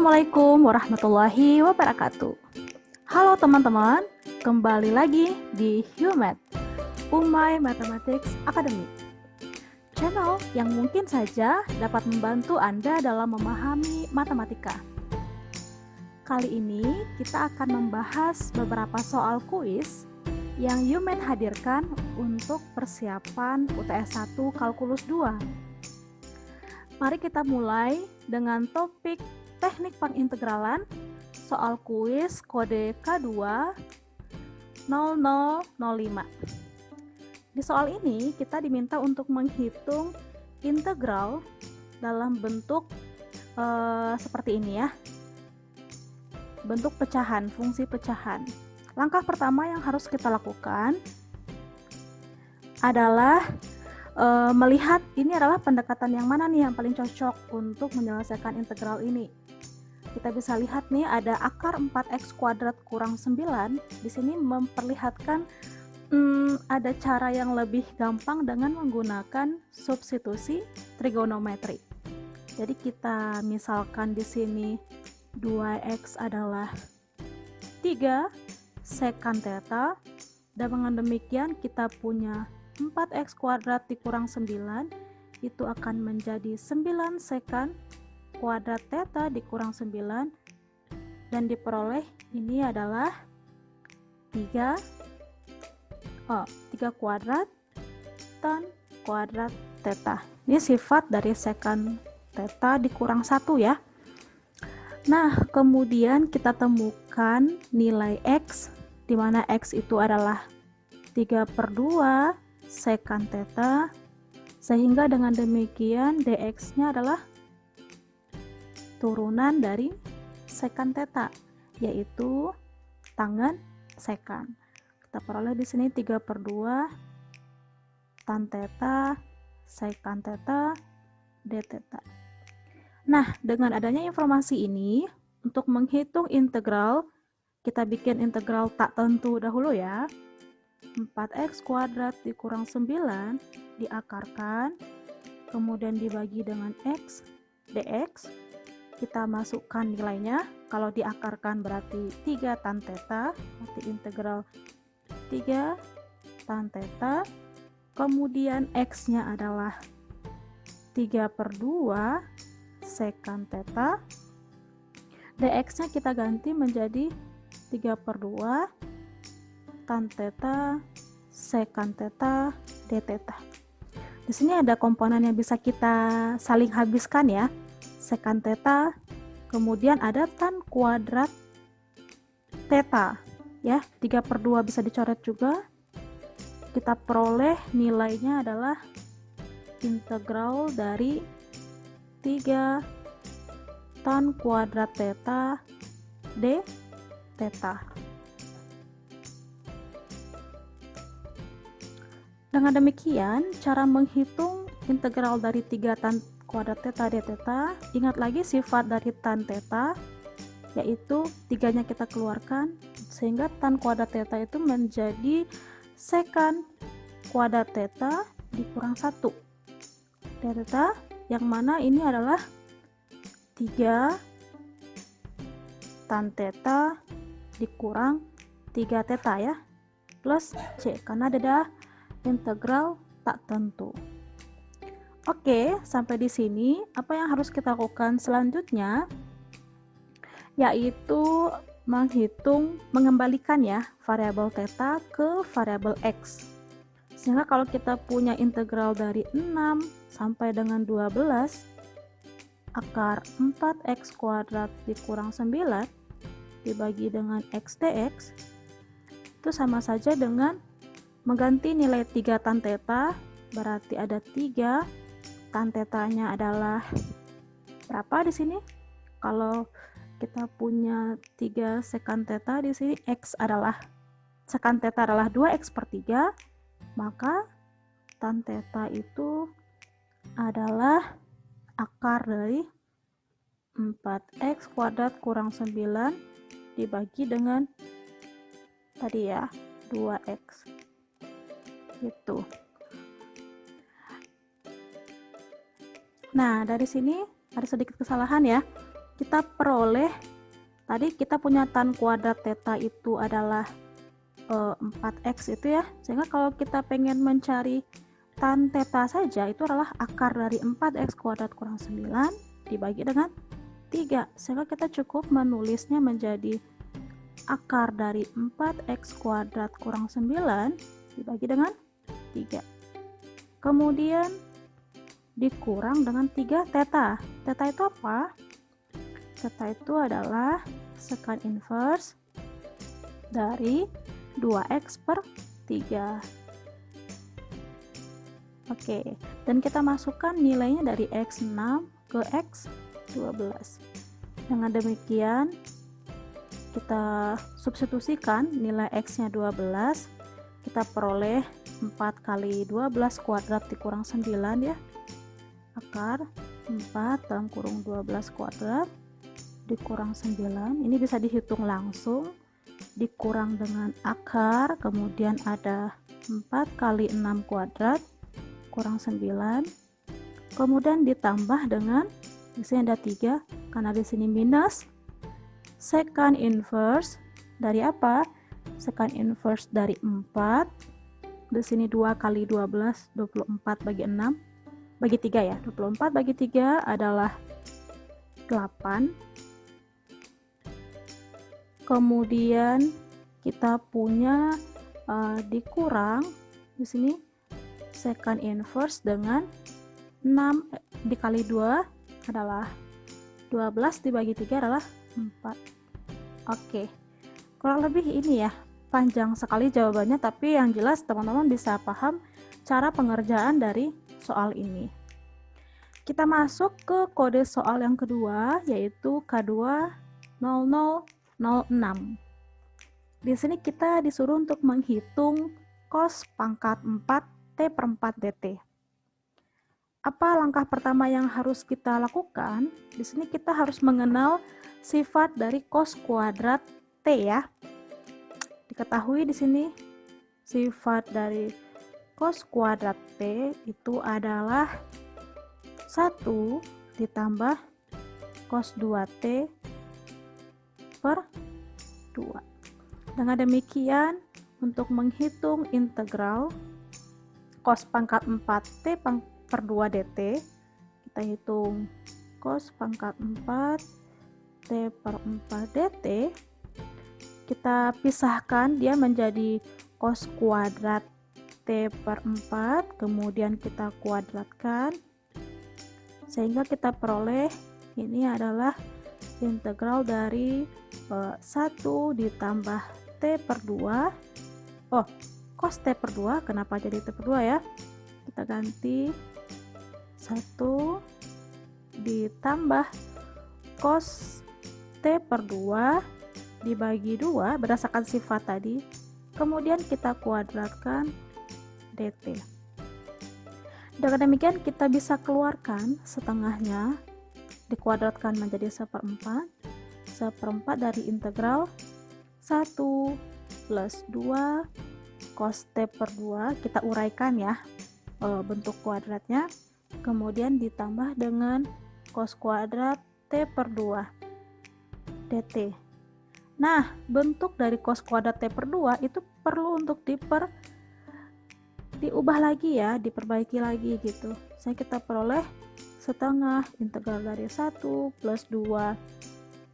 Assalamualaikum warahmatullahi wabarakatuh. Halo teman-teman, kembali lagi di HUMAT, Umay Mathematics Academy. Channel yang mungkin saja dapat membantu Anda dalam memahami matematika. Kali ini kita akan membahas beberapa soal kuis yang HUMAT hadirkan untuk persiapan UTS 1 Kalkulus 2. Mari kita mulai dengan topik teknik pengintegralan, soal kuis kode K2 0005. Di soal ini kita diminta untuk menghitung integral dalam bentuk seperti ini ya. Bentuk pecahan, fungsi pecahan. Langkah pertama yang harus kita lakukan adalah melihat ini adalah pendekatan yang mana nih yang paling cocok untuk menyelesaikan integral ini. Kita bisa lihat nih ada akar 4x kuadrat kurang 9. Di sini memperlihatkan ada cara yang lebih gampang dengan menggunakan substitusi trigonometri. Jadi kita misalkan di sini 2x adalah 3 sekan theta, dan dengan demikian kita punya 4x kuadrat dikurang 9 itu akan menjadi 9 sekan kuadrat theta dikurang 9, dan diperoleh ini adalah 3 kuadrat tan kuadrat theta. Ini sifat dari sekan theta dikurang 1 ya. Nah, kemudian kita temukan nilai x, di mana x itu adalah 3/2 sekan theta, sehingga dengan demikian dx-nya adalah turunan dari sekan theta, yaitu tangen sekan. Kita peroleh di sini 3/2 tan theta sekan theta d theta. Nah, dengan adanya informasi ini, untuk menghitung integral, kita bikin integral tak tentu dahulu ya. 4x kuadrat dikurang 9 diakarkan, kemudian dibagi dengan x dx. Kita masukkan nilainya. Kalau diakarkan berarti 3 tan theta, berarti integral 3 tan theta. Kemudian x-nya adalah 3/2 sekan theta. dx-nya kita ganti menjadi 3/2 tan theta sekan theta d theta. Di sini ada komponen yang bisa kita saling habiskan ya. Sekan theta, kemudian ada tan kuadrat theta ya, 3/2 bisa dicoret juga. Kita peroleh nilainya adalah integral dari 3 tan kuadrat theta d theta. Dengan demikian, cara menghitung integral dari 3 tan kuadrat theta d theta, ingat lagi sifat dari tan theta, yaitu 3-nya kita keluarkan, sehingga tan kuadrat theta itu menjadi sekan kuadrat theta dikurang 1 d theta, yang mana ini adalah 3 tan theta dikurang 3 theta ya, plus c, karena ada integral tak tentu. Oke, sampai di sini apa yang harus kita lakukan selanjutnya yaitu mengembalikan ya variabel theta ke variabel x. Sehingga kalau kita punya integral dari 6 sampai dengan 12 akar 4x kuadrat dikurang 9 dibagi dengan x dx, itu sama saja dengan mengganti nilai 3 tan theta, berarti ada 3 tan theta-nya adalah berapa di sini? Kalau kita punya 3 sekan theta, di sini x adalah sekan theta adalah 2x/3, maka tan theta itu adalah akar dari 4x kuadrat kurang 9 dibagi dengan tadi ya 2x gitu. Nah, dari sini ada sedikit kesalahan ya. kita peroleh, tadi kita punya tan kuadrat theta itu adalah 4x itu ya, sehingga kalau kita pengen mencari tan theta saja itu adalah akar dari 4x kuadrat kurang 9 dibagi dengan 3, sehingga kita cukup menulisnya menjadi akar dari 4x kuadrat kurang 9 dibagi dengan 3, kemudian dikurang dengan 3 theta. Theta itu apa? Theta itu adalah secant inverse dari 2x per 3. Oke, dan kita masukkan nilainya dari x6 ke x12. Dengan demikian, kita substitusikan nilai x-nya 12, kita peroleh 4 kali 12 kuadrat dikurang 9 ya. Akar 4 dalam kurung 12 kuadrat dikurang 9, ini bisa dihitung langsung, dikurang dengan akar, kemudian ada 4 kali 6 kuadrat kurang 9, kemudian ditambah dengan, di sini ada 3 karena di sini minus, secant inverse dari apa? Secant inverse dari 4, di sini 2 kali 12, 24 bagi 6 bagi 3 ya, 24 bagi 3 adalah 8. Kemudian kita punya dikurang di sini secant inverse dengan 6 dikali 2 adalah 12 dibagi 3 adalah 4. Oke, kurang lebih ini ya, panjang sekali jawabannya, tapi yang jelas teman-teman bisa paham cara pengerjaan dari soal ini. Kita masuk ke kode soal yang kedua, yaitu K2 0006. Di sini kita disuruh untuk menghitung cos pangkat 4 T per 4 dt. Apa langkah pertama yang harus kita lakukan? Di sini kita harus mengenal sifat dari cos kuadrat T ya. Diketahui di sini sifat dari cos kuadrat T itu adalah 1 ditambah cos 2T per 2. Dengan demikian, untuk menghitung integral cos pangkat 4T per 2 dt, kita hitung cos pangkat 4T per 4 dt, kita pisahkan dia menjadi cos kuadrat T per 4, kemudian kita kuadratkan, sehingga kita peroleh ini adalah integral dari 1 ditambah T per 2. Cos T per 2, kenapa jadi T per 2 ya? Kita ganti 1 ditambah cos T per 2 dibagi 2 berdasarkan sifat tadi, kemudian kita kuadratkan dt. Dengan demikian kita bisa keluarkan setengahnya, dikuadratkan menjadi 1/4. 1/4 dari integral 1 plus 2 cos T per 2, kita uraikan ya bentuk kuadratnya, kemudian ditambah dengan cos kuadrat T per 2 dt. Nah, bentuk dari cos kuadrat T per 2 itu perlu untuk diubah lagi ya, diperbaiki lagi gitu. Saya kita peroleh setengah integral dari 1 plus 2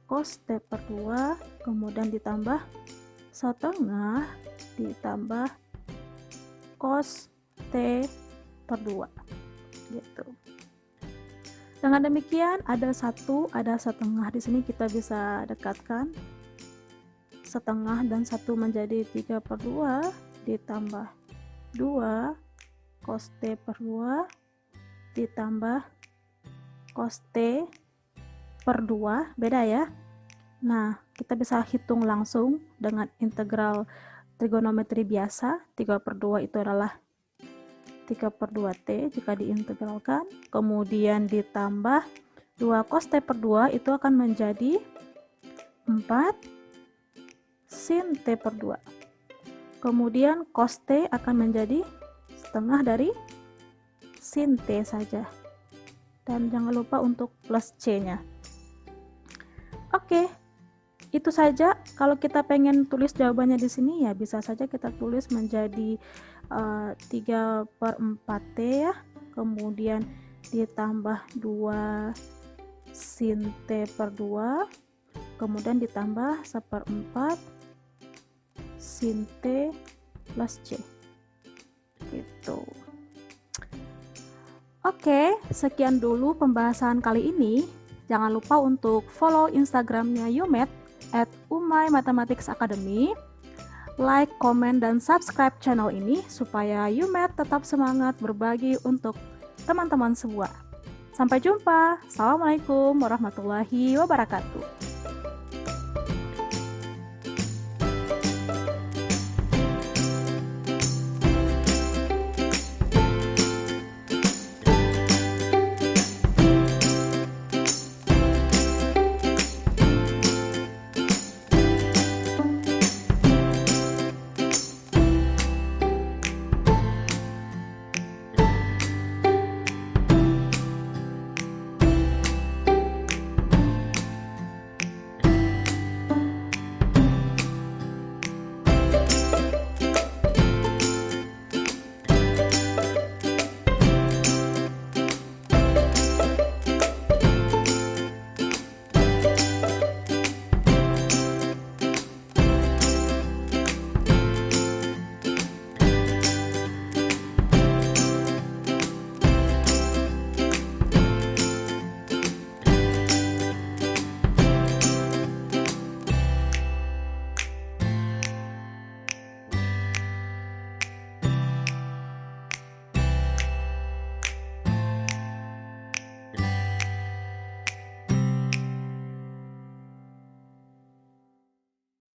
cos T per 2, kemudian ditambah setengah ditambah cos T per 2 gitu. Dengan demikian ada 1, ada setengah, di sini kita bisa dekatkan setengah dan 1 menjadi 3 per 2 ditambah 2 cos T per 2 ditambah cos T per 2, beda ya. Nah, kita bisa hitung langsung dengan integral trigonometri biasa. 3 per 2 itu adalah 3 per 2T jika diintegralkan, kemudian ditambah 2 cos T per 2 itu akan menjadi 4 sin T per 2. Kemudian cos T akan menjadi setengah dari sin T saja. Dan jangan lupa untuk plus C-nya. Oke, itu saja. Kalau kita pengen tulis jawabannya di sini ya bisa saja kita tulis menjadi 3/4 T ya. Kemudian ditambah 2 sin T per 2. Kemudian ditambah 1/4 sin T plus C. Gitu. Oke, sekian dulu pembahasan kali ini. Jangan lupa untuk follow Instagramnya UMath @umay-mathematics-academy. Like, komen, dan subscribe channel ini supaya UMath tetap semangat berbagi untuk teman-teman semua. Sampai jumpa. Assalamualaikum warahmatullahi wabarakatuh.